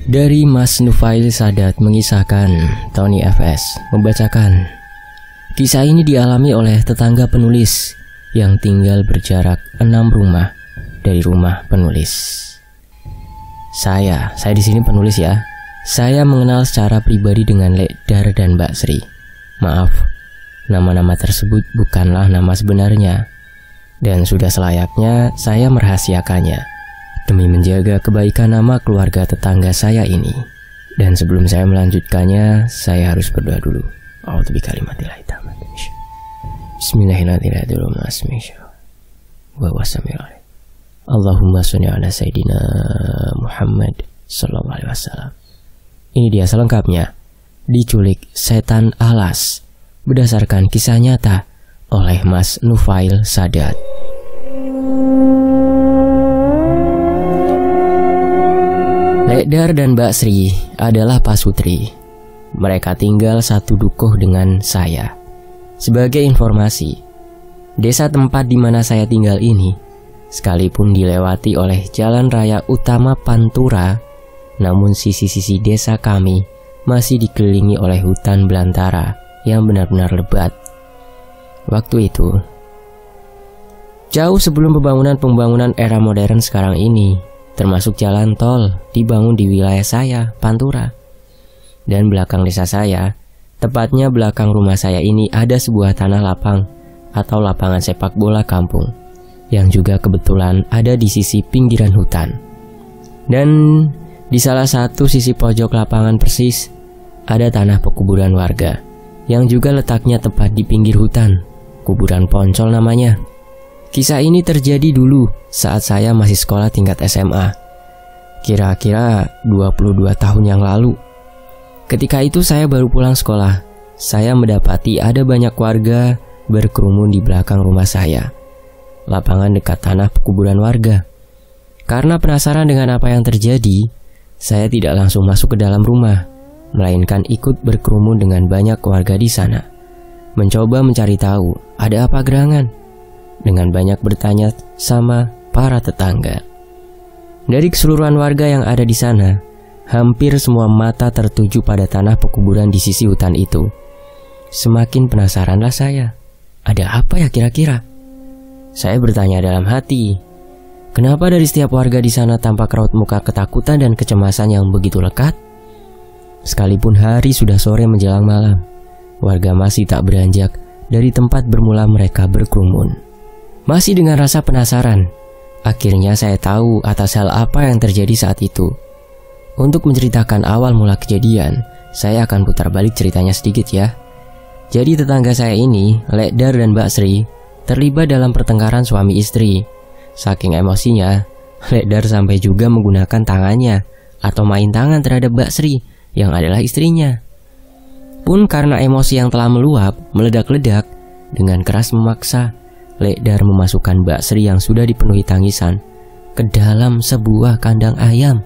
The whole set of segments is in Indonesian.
Dari Mas Nufail Sadat mengisahkan, Tony FS membacakan. Kisah ini dialami oleh tetangga penulis yang tinggal berjarak 6 rumah dari rumah penulis. Saya di sini penulis ya. Saya mengenal secara pribadi dengan Lekdar dan Mbak Sri. Maaf, nama-nama tersebut bukanlah nama sebenarnya, dan sudah selayaknya saya merahasiakannya demi menjaga kebaikan nama keluarga tetangga saya ini. Dan sebelum saya melanjutkannya, saya harus berdoa dulu. A'udzu bikalimatillahi tammati. Bismillahirrahmanirrahim. Allahumma sholli ala sayyidina Muhammad sallallahu alaihi wasallam. Ini dia selengkapnya. Diculik setan alas berdasarkan kisah nyata oleh Mas Nufail Sadat. Lekdar dan Mbak Sri adalah pasutri. Mereka tinggal satu dukuh dengan saya. Sebagai informasi, desa tempat di mana saya tinggal ini, sekalipun dilewati oleh jalan raya utama Pantura, namun sisi-sisi desa kami masih dikelilingi oleh hutan belantara yang benar-benar lebat. Waktu itu, jauh sebelum pembangunan era modern sekarang ini, termasuk jalan tol dibangun di wilayah saya, Pantura. Dan belakang desa saya, tepatnya belakang rumah saya ini, ada sebuah tanah lapang atau lapangan sepak bola kampung, yang juga kebetulan ada di sisi pinggiran hutan. Dan di salah satu sisi pojok lapangan persis, ada tanah pekuburan warga, yang juga letaknya tepat di pinggir hutan, kuburan Poncol namanya. Kisah ini terjadi dulu saat saya masih sekolah tingkat SMA, kira-kira 22 tahun yang lalu. Ketika itu saya baru pulang sekolah. Saya mendapati ada banyak warga berkerumun di belakang rumah saya, lapangan dekat tanah pekuburan warga. Karena penasaran dengan apa yang terjadi, saya tidak langsung masuk ke dalam rumah, melainkan ikut berkerumun dengan banyak warga di sana, mencoba mencari tahu ada apa gerangan, dengan banyak bertanya sama para tetangga. Dari keseluruhan warga yang ada di sana, hampir semua mata tertuju pada tanah pekuburan di sisi hutan itu. Semakin penasaranlah saya, ada apa ya kira-kira? Saya bertanya dalam hati, kenapa dari setiap warga di sana tampak raut muka ketakutan dan kecemasan yang begitu lekat? Sekalipun hari sudah sore menjelang malam, warga masih tak beranjak dari tempat bermula mereka berkerumun. Masih dengan rasa penasaran, akhirnya saya tahu atas hal apa yang terjadi saat itu. Untuk menceritakan awal mula kejadian, saya akan putar balik ceritanya sedikit ya. Jadi tetangga saya ini, Lekdar dan Mbak Sri, terlibat dalam pertengkaran suami istri. Saking emosinya, Lekdar sampai juga menggunakan tangannya atau main tangan terhadap Mbak Sri yang adalah istrinya. Pun karena emosi yang telah meluap, meledak-ledak, dengan keras memaksa Lekdar memasukkan Mbak Sri yang sudah dipenuhi tangisan ke dalam sebuah kandang ayam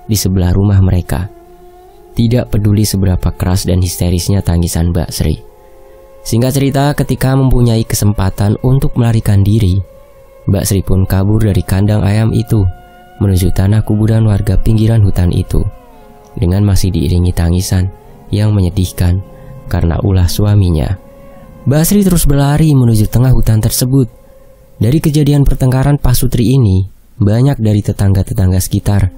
di sebelah rumah mereka. Tidak peduli seberapa keras dan histerisnya tangisan Mbak Sri. Singkat cerita, ketika mempunyai kesempatan untuk melarikan diri, Mbak Sri pun kabur dari kandang ayam itu menuju tanah kuburan warga pinggiran hutan itu, dengan masih diiringi tangisan yang menyedihkan karena ulah suaminya. Mbak Sri terus berlari menuju tengah hutan tersebut. Dari kejadian pertengkaran pasutri ini, banyak dari tetangga-tetangga sekitar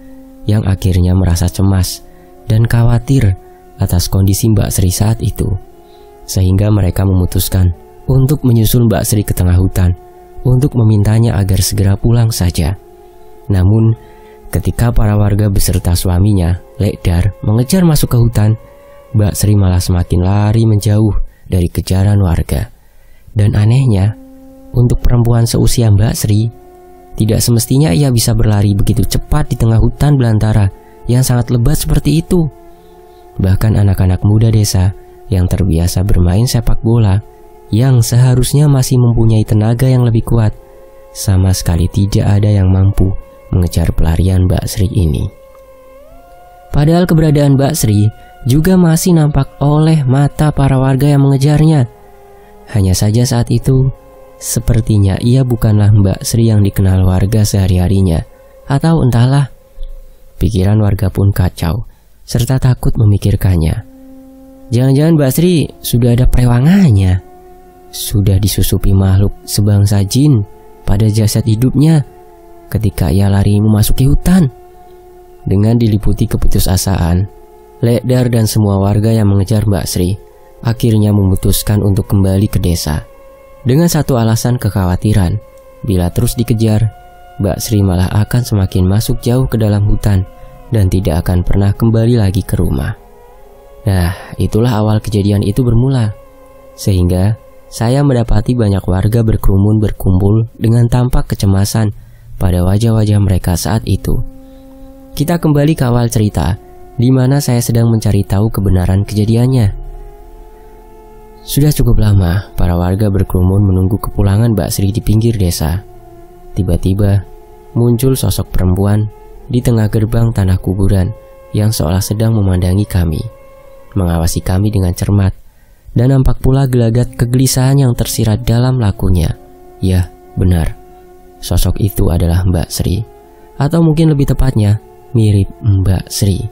yang akhirnya merasa cemas dan khawatir atas kondisi Mbak Sri saat itu, sehingga mereka memutuskan untuk menyusul Mbak Sri ke tengah hutan untuk memintanya agar segera pulang saja. Namun, ketika para warga beserta suaminya, Lekdar, mengejar masuk ke hutan, Mbak Sri malah semakin lari menjauh dari kejaran warga. Dan anehnya, untuk perempuan seusia Mbak Sri, tidak semestinya ia bisa berlari begitu cepat di tengah hutan belantara yang sangat lebat seperti itu. Bahkan anak-anak muda desa yang terbiasa bermain sepak bola, yang seharusnya masih mempunyai tenaga yang lebih kuat, sama sekali tidak ada yang mampu mengejar pelarian Mbak Sri ini. Padahal keberadaan Mbak Sri juga masih nampak oleh mata para warga yang mengejarnya. Hanya saja saat itu, sepertinya ia bukanlah Mbak Sri yang dikenal warga sehari-harinya, atau entahlah. Pikiran warga pun kacau, serta takut memikirkannya. Jangan-jangan Mbak Sri sudah ada perewangannya, sudah disusupi makhluk sebangsa jin pada jasad hidupnya ketika ia lari memasuki hutan. Dengan diliputi keputusasaan, Lekdar dan semua warga yang mengejar Mbak Sri akhirnya memutuskan untuk kembali ke desa dengan satu alasan kekhawatiran. Bila terus dikejar, Mbak Sri malah akan semakin masuk jauh ke dalam hutan dan tidak akan pernah kembali lagi ke rumah. Nah, itulah awal kejadian itu bermula. Sehingga saya mendapati banyak warga berkumpul dengan tampak kecemasan pada wajah-wajah mereka saat itu. Kita kembali ke awal cerita, di mana saya sedang mencari tahu kebenaran kejadiannya. Sudah cukup lama para warga berkerumun menunggu kepulangan Mbak Sri di pinggir desa. Tiba-tiba muncul sosok perempuan di tengah gerbang tanah kuburan yang seolah sedang memandangi kami, mengawasi kami dengan cermat, dan nampak pula gelagat kegelisahan yang tersirat dalam lakunya. Ya, benar, sosok itu adalah Mbak Sri, atau mungkin lebih tepatnya mirip Mbak Sri.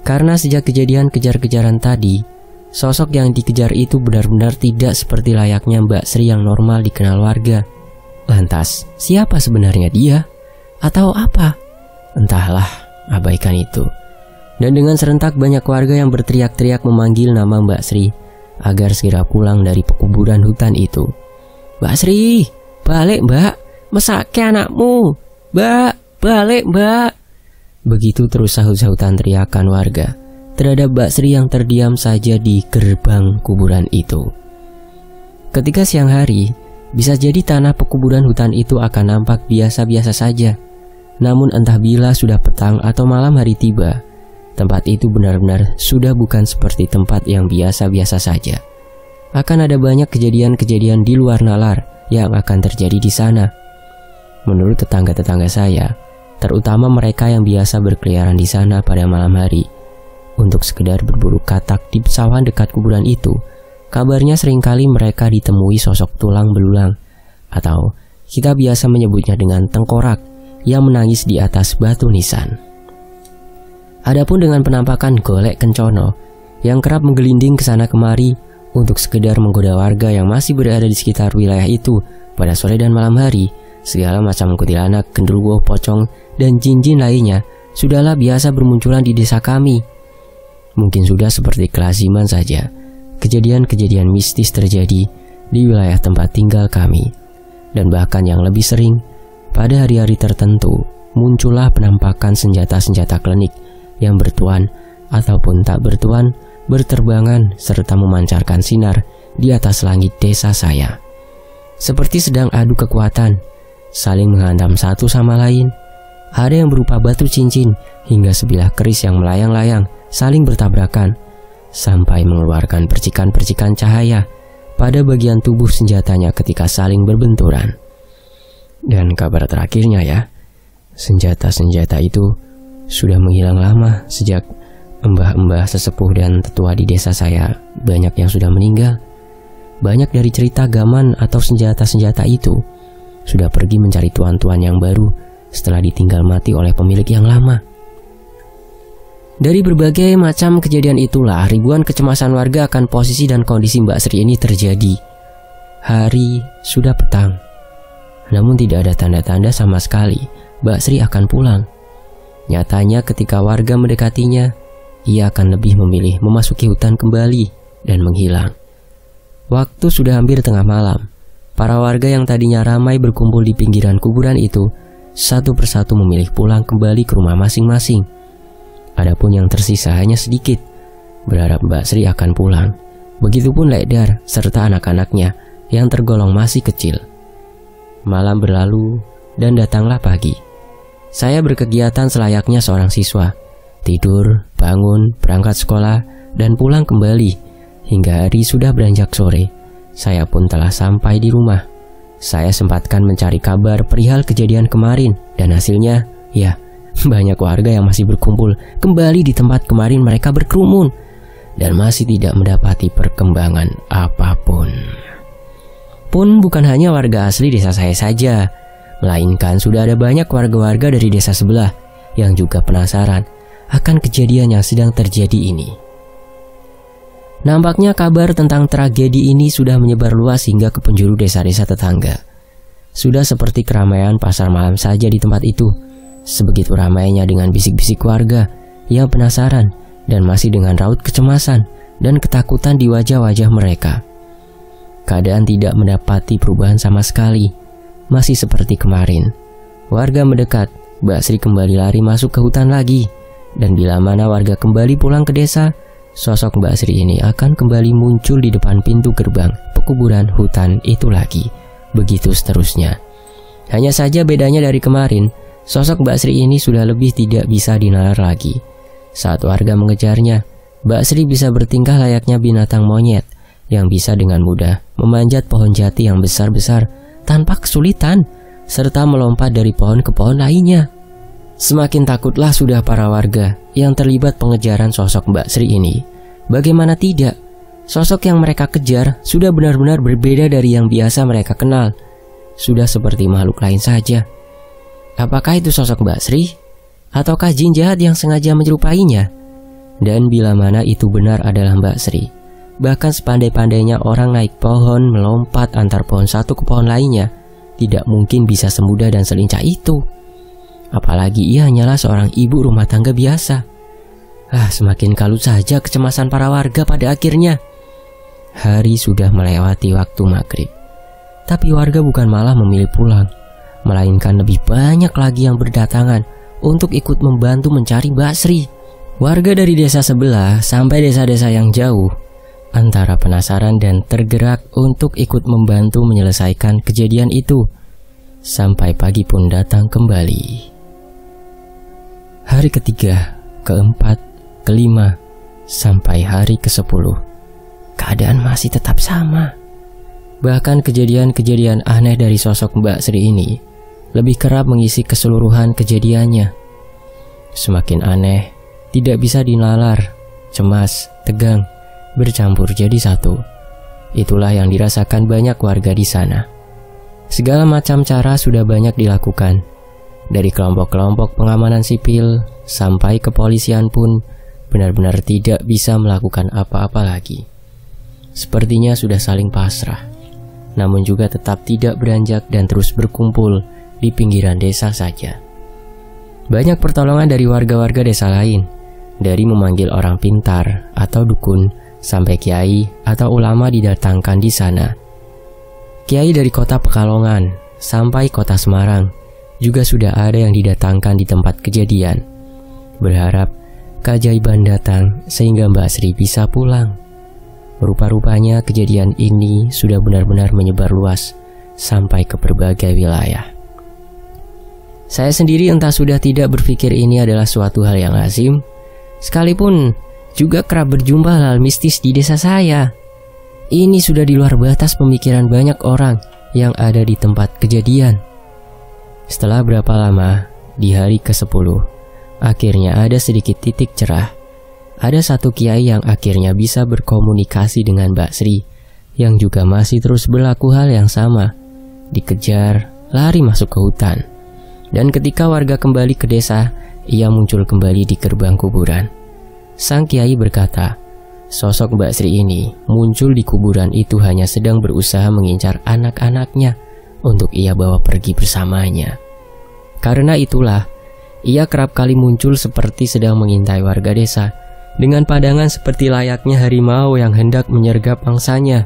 Karena sejak kejadian kejar-kejaran tadi, sosok yang dikejar itu benar-benar tidak seperti layaknya Mbak Sri yang normal dikenal warga. Lantas, siapa sebenarnya dia? Atau apa? Entahlah, abaikan itu. Dan dengan serentak banyak warga yang berteriak-teriak memanggil nama Mbak Sri agar segera pulang dari pekuburan hutan itu. Mbak Sri, balik Mbak, mesake anakmu. Mbak, balik Mbak. Begitu terus sahut-sahutan teriakan warga terhadap Mbak Sri yang terdiam saja di gerbang kuburan itu. Ketika siang hari, bisa jadi tanah pekuburan hutan itu akan nampak biasa-biasa saja. Namun entah bila sudah petang atau malam hari tiba, tempat itu benar-benar sudah bukan seperti tempat yang biasa-biasa saja. Akan ada banyak kejadian-kejadian di luar nalar yang akan terjadi di sana. Menurut tetangga-tetangga saya, terutama mereka yang biasa berkeliaran di sana pada malam hari untuk sekedar berburu katak di sawah dekat kuburan itu, kabarnya seringkali mereka ditemui sosok tulang belulang, atau kita biasa menyebutnya dengan tengkorak, yang menangis di atas batu nisan. Adapun dengan penampakan golek kencono yang kerap menggelinding ke sana kemari untuk sekedar menggoda warga yang masih berada di sekitar wilayah itu pada sore dan malam hari, segala macam kuntilanak, genderuwo, pocong, dan jin-jin lainnya sudahlah biasa bermunculan di desa kami. Mungkin sudah seperti kelaziman saja kejadian-kejadian mistis terjadi di wilayah tempat tinggal kami. Dan bahkan yang lebih sering, pada hari-hari tertentu muncullah penampakan senjata-senjata klinik yang bertuan ataupun tak bertuan berterbangan serta memancarkan sinar di atas langit desa saya. Seperti sedang adu kekuatan, saling menghantam satu sama lain. Ada yang berupa batu cincin hingga sebilah keris yang melayang-layang saling bertabrakan sampai mengeluarkan percikan-percikan cahaya pada bagian tubuh senjatanya ketika saling berbenturan. Dan kabar terakhirnya ya, senjata-senjata itu sudah menghilang lama sejak mbah-mbah sesepuh dan tetua di desa saya banyak yang sudah meninggal. Banyak dari cerita gaman atau senjata-senjata itu sudah pergi mencari tuan-tuan yang baru setelah ditinggal mati oleh pemilik yang lama. Dari berbagai macam kejadian itulah ribuan kecemasan warga akan posisi dan kondisi Mbak Sri ini terjadi. Hari sudah petang, namun tidak ada tanda-tanda sama sekali Mbak Sri akan pulang. Nyatanya ketika warga mendekatinya, ia akan lebih memilih memasuki hutan kembali dan menghilang. Waktu sudah hampir tengah malam. Para warga yang tadinya ramai berkumpul di pinggiran kuburan itu satu persatu memilih pulang kembali ke rumah masing-masing. Adapun yang tersisa hanya sedikit, berharap Mbak Sri akan pulang. Begitupun Lekdar serta anak-anaknya yang tergolong masih kecil. Malam berlalu dan datanglah pagi. Saya berkegiatan selayaknya seorang siswa, tidur, bangun, berangkat sekolah, dan pulang kembali. Hingga hari sudah beranjak sore, saya pun telah sampai di rumah. Saya sempatkan mencari kabar perihal kejadian kemarin, dan hasilnya, ya, banyak warga yang masih berkumpul kembali di tempat kemarin mereka berkerumun, dan masih tidak mendapati perkembangan apapun. Pun bukan hanya warga asli desa saya saja, melainkan sudah ada banyak warga-warga dari desa sebelah yang juga penasaran akan kejadian yang sedang terjadi ini. Nampaknya kabar tentang tragedi ini sudah menyebar luas hingga ke penjuru desa-desa tetangga. Sudah seperti keramaian pasar malam saja di tempat itu. Sebegitu ramainya dengan bisik-bisik warga yang penasaran dan masih dengan raut kecemasan dan ketakutan di wajah-wajah mereka. Keadaan tidak mendapati perubahan sama sekali. Masih seperti kemarin. Warga mendekat, Mbak Sri kembali lari masuk ke hutan lagi. Dan bila mana warga kembali pulang ke desa, sosok Mbak Sri ini akan kembali muncul di depan pintu gerbang pekuburan hutan itu lagi. Begitu seterusnya. Hanya saja bedanya dari kemarin, sosok Mbak Sri ini sudah lebih tidak bisa dinalar lagi. Saat warga mengejarnya, Mbak Sri bisa bertingkah layaknya binatang monyet yang bisa dengan mudah memanjat pohon jati yang besar-besar tanpa kesulitan, serta melompat dari pohon ke pohon lainnya. Semakin takutlah sudah para warga yang terlibat pengejaran sosok Mbak Sri ini. Bagaimana tidak, sosok yang mereka kejar sudah benar-benar berbeda dari yang biasa mereka kenal. Sudah seperti makhluk lain saja. Apakah itu sosok Mbak Sri? Ataukah jin jahat yang sengaja menyerupainya? Dan bila mana itu benar adalah Mbak Sri, bahkan sepandai-pandainya orang naik pohon melompat antar pohon satu ke pohon lainnya, tidak mungkin bisa semudah dan selincah itu. Apalagi ia hanyalah seorang ibu rumah tangga biasa. Semakin kalut saja kecemasan para warga pada akhirnya. Hari sudah melewati waktu maghrib. Tapi warga bukan malah memilih pulang, melainkan lebih banyak lagi yang berdatangan untuk ikut membantu mencari Mbak Sri. Warga dari desa sebelah sampai desa-desa yang jauh, antara penasaran dan tergerak untuk ikut membantu menyelesaikan kejadian itu. Sampai pagi pun datang kembali. Hari ketiga, keempat, kelima, sampai hari ke-10, keadaan masih tetap sama. Bahkan kejadian-kejadian aneh dari sosok Mbak Sri ini lebih kerap mengisi keseluruhan kejadiannya. Semakin aneh, tidak bisa dinalar, cemas, tegang, bercampur jadi satu. Itulah yang dirasakan banyak warga di sana. Segala macam cara sudah banyak dilakukan. Dari kelompok-kelompok pengamanan sipil sampai kepolisian pun benar-benar tidak bisa melakukan apa-apa lagi. Sepertinya sudah saling pasrah, namun juga tetap tidak beranjak dan terus berkumpul di pinggiran desa saja. Banyak pertolongan dari warga-warga desa lain, dari memanggil orang pintar atau dukun sampai kiai atau ulama didatangkan di sana. Kiai dari kota Pekalongan sampai kota Semarang juga sudah ada yang didatangkan di tempat kejadian, berharap keajaiban datang sehingga Mbak Sri bisa pulang. Rupa-rupanya kejadian ini sudah benar-benar menyebar luas sampai ke berbagai wilayah. Saya sendiri entah sudah tidak berpikir ini adalah suatu hal yang lazim, sekalipun juga kerap berjumpa hal mistis di desa saya. Ini sudah di luar batas pemikiran banyak orang yang ada di tempat kejadian. Setelah berapa lama, di hari ke-10, akhirnya ada sedikit titik cerah. Ada satu kiai yang akhirnya bisa berkomunikasi dengan Mbak Sri, yang juga masih terus berlaku hal yang sama. Dikejar, lari masuk ke hutan. Dan ketika warga kembali ke desa, ia muncul kembali di gerbang kuburan. Sang kiai berkata, sosok Mbak Sri ini muncul di kuburan itu hanya sedang berusaha mengincar anak-anaknya untuk ia bawa pergi bersamanya. Karena itulah, ia kerap kali muncul seperti sedang mengintai warga desa, dengan pandangan seperti layaknya harimau yang hendak menyergap mangsanya.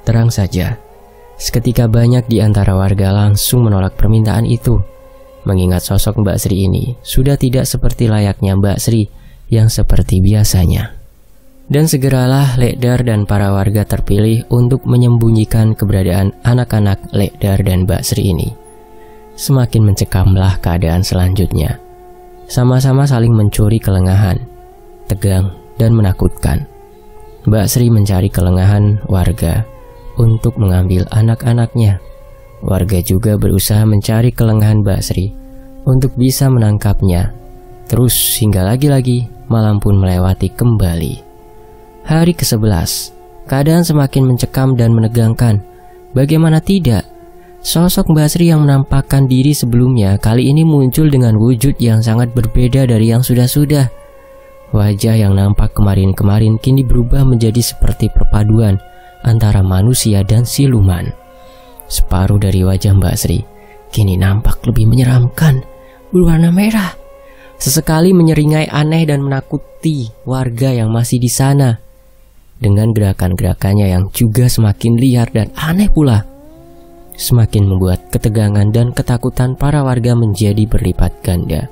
Terang saja, seketika banyak di antara warga langsung menolak permintaan itu, mengingat sosok Mbak Sri ini sudah tidak seperti layaknya Mbak Sri yang seperti biasanya. Dan segeralah Lekdar dan para warga terpilih untuk menyembunyikan keberadaan anak-anak Lekdar dan Mbak Sri ini. Semakin mencekamlah keadaan selanjutnya. Sama-sama saling mencuri kelengahan, tegang dan menakutkan. Mbak Sri mencari kelengahan warga untuk mengambil anak-anaknya. Warga juga berusaha mencari kelengahan Mbak Sri untuk bisa menangkapnya. Terus hingga lagi-lagi malam pun melewati kembali. Hari ke-11, keadaan semakin mencekam dan menegangkan. Bagaimana tidak? Sosok Mbak Sri yang menampakkan diri sebelumnya kali ini muncul dengan wujud yang sangat berbeda dari yang sudah-sudah. Wajah yang nampak kemarin-kemarin kini berubah menjadi seperti perpaduan antara manusia dan siluman. Separuh dari wajah Mbak Sri kini nampak lebih menyeramkan, berwarna merah. Sesekali menyeringai aneh dan menakuti warga yang masih di sana. Dengan gerakan-gerakannya yang juga semakin liar dan aneh pula, semakin membuat ketegangan dan ketakutan para warga menjadi berlipat ganda.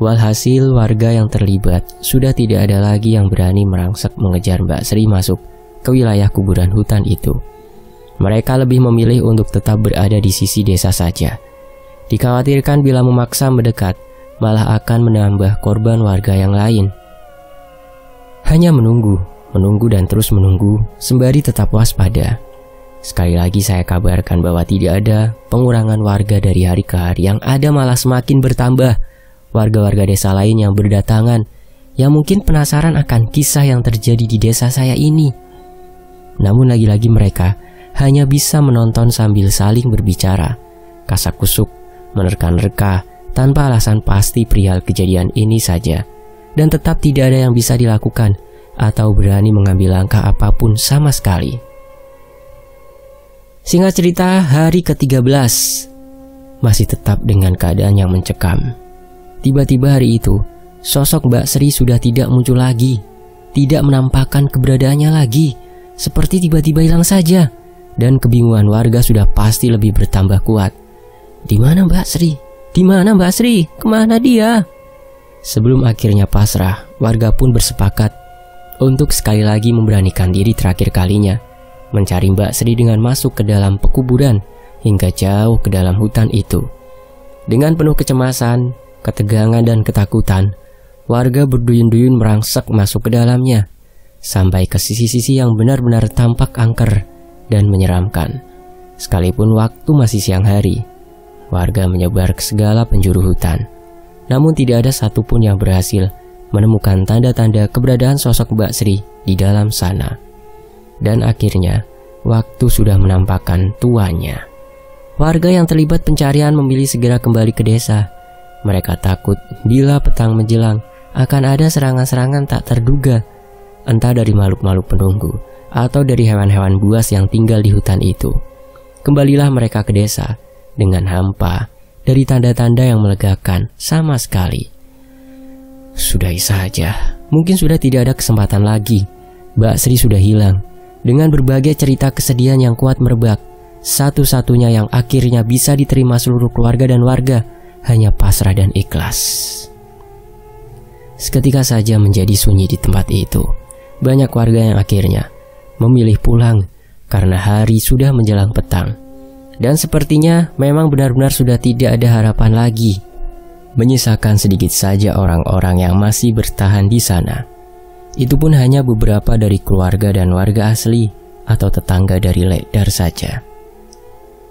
Walhasil warga yang terlibat sudah tidak ada lagi yang berani merangsek mengejar Mbak Sri masuk ke wilayah kuburan hutan itu. Mereka lebih memilih untuk tetap berada di sisi desa saja. Dikhawatirkan bila memaksa mendekat, malah akan menambah korban warga yang lain. Hanya menunggu dan terus menunggu, sembari tetap waspada. Sekali lagi saya kabarkan bahwa tidak ada pengurangan warga dari hari ke hari, yang ada malah semakin bertambah. Warga-warga desa lain yang berdatangan, yang mungkin penasaran akan kisah yang terjadi di desa saya ini. Namun lagi-lagi mereka hanya bisa menonton sambil saling berbicara, kasak-kusuk, menerka-nerka, tanpa alasan pasti perihal kejadian ini saja, dan tetap tidak ada yang bisa dilakukan atau berani mengambil langkah apapun sama sekali. Singkat cerita, hari ke-13 masih tetap dengan keadaan yang mencekam. Tiba-tiba hari itu, sosok Mbak Sri sudah tidak muncul lagi, tidak menampakkan keberadaannya lagi, seperti tiba-tiba hilang saja, dan kebingungan warga sudah pasti lebih bertambah kuat. Di mana Mbak Sri? Di mana Mbak Sri? Kemana dia? Sebelum akhirnya pasrah, warga pun bersepakat untuk sekali lagi memberanikan diri terakhir kalinya, mencari Mbak Sri dengan masuk ke dalam pekuburan hingga jauh ke dalam hutan itu. Dengan penuh kecemasan, ketegangan dan ketakutan, warga berduyun-duyun merangsek masuk ke dalamnya, sampai ke sisi-sisi yang benar-benar tampak angker dan menyeramkan. Sekalipun waktu masih siang hari, warga menyebar ke segala penjuru hutan, namun tidak ada satupun yang berhasil menemukan tanda-tanda keberadaan sosok Mbak Sri di dalam sana. Dan akhirnya, waktu sudah menampakkan tuanya. Warga yang terlibat pencarian memilih segera kembali ke desa. Mereka takut bila petang menjelang akan ada serangan-serangan tak terduga, entah dari makhluk-makhluk penunggu atau dari hewan-hewan buas yang tinggal di hutan itu. Kembalilah mereka ke desa dengan hampa dari tanda-tanda yang melegakan sama sekali. Sudahi saja, mungkin sudah tidak ada kesempatan lagi. Mbak Sri sudah hilang. Dengan berbagai cerita kesedihan yang kuat merebak, satu-satunya yang akhirnya bisa diterima seluruh keluarga dan warga hanya pasrah dan ikhlas. Seketika saja menjadi sunyi di tempat itu. Banyak warga yang akhirnya memilih pulang karena hari sudah menjelang petang. Dan sepertinya memang benar-benar sudah tidak ada harapan lagi. Menyisakan sedikit saja orang-orang yang masih bertahan di sana. Itu pun hanya beberapa dari keluarga dan warga asli atau tetangga dari Lekdar saja.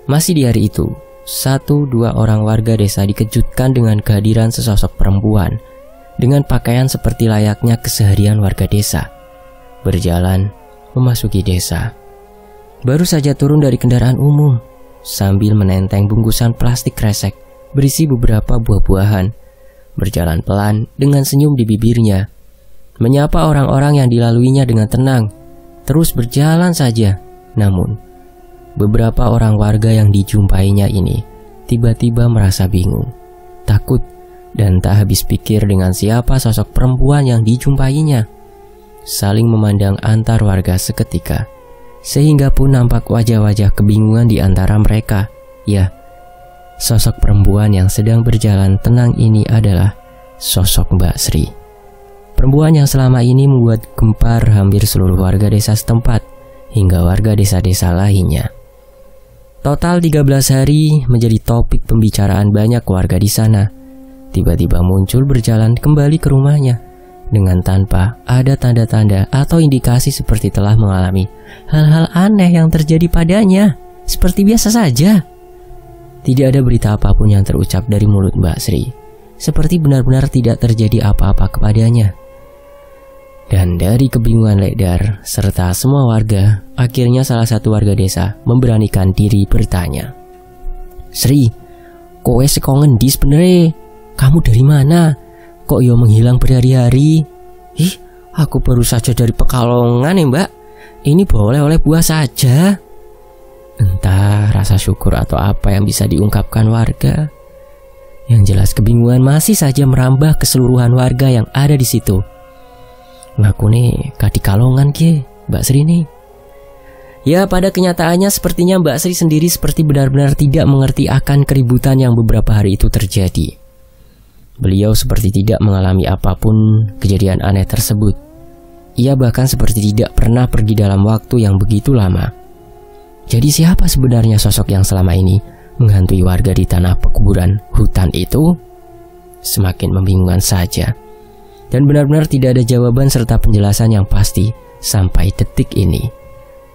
Masih di hari itu, 1-2 orang warga desa dikejutkan dengan kehadiran sesosok perempuan dengan pakaian seperti layaknya keseharian warga desa, berjalan memasuki desa. Baru saja turun dari kendaraan umum, sambil menenteng bungkusan plastik kresek berisi beberapa buah-buahan, berjalan pelan dengan senyum di bibirnya, menyapa orang-orang yang dilaluinya dengan tenang, terus berjalan saja. Namun, beberapa orang warga yang dijumpainya ini tiba-tiba merasa bingung, takut, dan tak habis pikir dengan siapa sosok perempuan yang dijumpainya. Saling memandang antar warga seketika, sehingga pun nampak wajah-wajah kebingungan di antara mereka. Ya, sosok perempuan yang sedang berjalan tenang ini adalah sosok Mbak Sri. Perempuan yang selama ini membuat gempar hampir seluruh warga desa setempat, hingga warga desa-desa lainnya. Total 13 hari menjadi topik pembicaraan banyak warga di sana. Tiba-tiba muncul berjalan kembali ke rumahnya, dengan tanpa ada tanda-tanda atau indikasi seperti telah mengalami hal-hal aneh yang terjadi padanya, seperti biasa saja. Tidak ada berita apapun yang terucap dari mulut Mbak Sri, seperti benar-benar tidak terjadi apa-apa kepadanya. Dan dari kebingungan Lekdar serta semua warga, akhirnya salah satu warga desa memberanikan diri bertanya. Sri, kowe seko ngendi sebenere? Kamu dari mana? Kok yo menghilang berhari-hari? Ih, aku baru saja dari Pekalongan ya mbak. Ini boleh oleh buah saja. Entah rasa syukur atau apa yang bisa diungkapkan warga. Yang jelas kebingungan masih saja merambah keseluruhan warga yang ada di situ. Ngaku nih kadi Kalongan ki, Mbak Sri nih. Ya pada kenyataannya sepertinya Mbak Sri sendiri seperti benar-benar tidak mengerti akan keributan yang beberapa hari itu terjadi. Beliau seperti tidak mengalami apapun kejadian aneh tersebut. Ia bahkan seperti tidak pernah pergi dalam waktu yang begitu lama. Jadi siapa sebenarnya sosok yang selama ini menghantui warga di tanah pekuburan hutan itu? Semakin membingungkan saja. Dan benar-benar tidak ada jawaban serta penjelasan yang pasti sampai detik ini.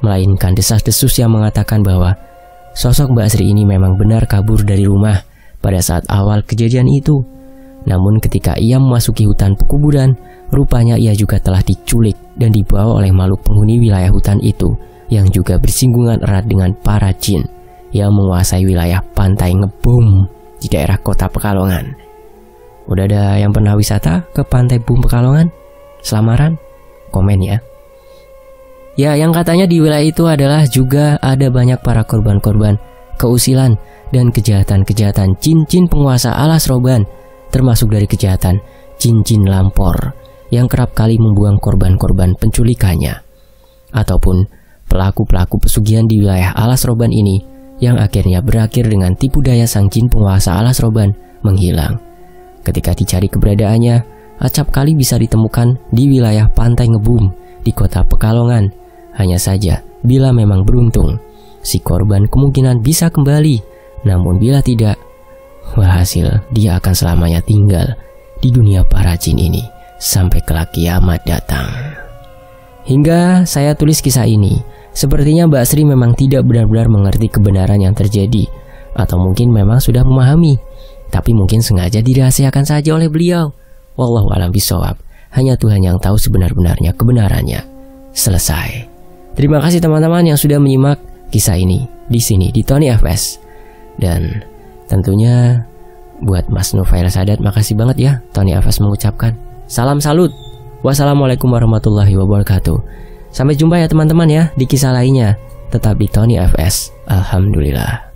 Melainkan desas-desus yang mengatakan bahwa sosok Mbak Sri ini memang benar kabur dari rumah pada saat awal kejadian itu. Namun ketika ia memasuki hutan pekuburan, rupanya ia juga telah diculik dan dibawa oleh makhluk penghuni wilayah hutan itu yang juga bersinggungan erat dengan para jin yang menguasai wilayah pantai Ngebum di daerah kota Pekalongan. Udah ada yang pernah wisata ke pantai Bum Pekalongan? Selamaran? Komen ya. Ya, yang katanya di wilayah itu adalah juga ada banyak para korban-korban keusilan dan kejahatan-kejahatan jin-jin penguasa alas roban, termasuk dari kejahatan jin-jin lampor yang kerap kali membuang korban-korban penculikannya, ataupun pelaku-pelaku pesugihan di wilayah alas roban ini yang akhirnya berakhir dengan tipu daya sang jin penguasa alas roban menghilang. Ketika dicari keberadaannya, acap kali bisa ditemukan di wilayah pantai Ngebum di kota Pekalongan. Hanya saja bila memang beruntung, si korban kemungkinan bisa kembali, namun bila tidak, walhasil dia akan selamanya tinggal di dunia para jin ini sampai kelak kiamat datang. Hingga saya tulis kisah ini, sepertinya Mbak Sri memang tidak benar-benar mengerti kebenaran yang terjadi, atau mungkin memang sudah memahami, tapi mungkin sengaja dirahasiakan saja oleh beliau. Wallahu a'lam bishawab. Hanya Tuhan yang tahu sebenar-benarnya kebenarannya. Selesai. Terima kasih teman-teman yang sudah menyimak kisah ini di sini di Tony FS. Dan tentunya buat Mas Nufail Sadat, makasih banget ya Tony FS mengucapkan. Salam salut. Wassalamualaikum warahmatullahi wabarakatuh. Sampai jumpa ya teman-teman ya di kisah lainnya. Tetap di Tony FS. Alhamdulillah.